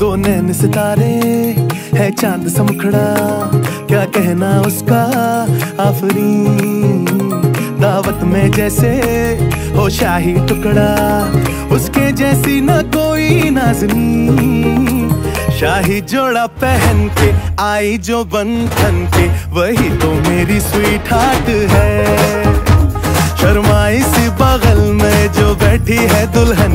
दो नैन सितारे है चांद सा मुखड़ा, क्या कहना उसका आफरीन। दावत में जैसे हो शाही टुकड़ा, उसके जैसी न कोई नाज़नीन। शाही जोड़ा पहन के आई जो बंधन के, वही तो मेरी स्वीट हार्ट है। शर्माई सी बगल में जो बैठी है दुल्हन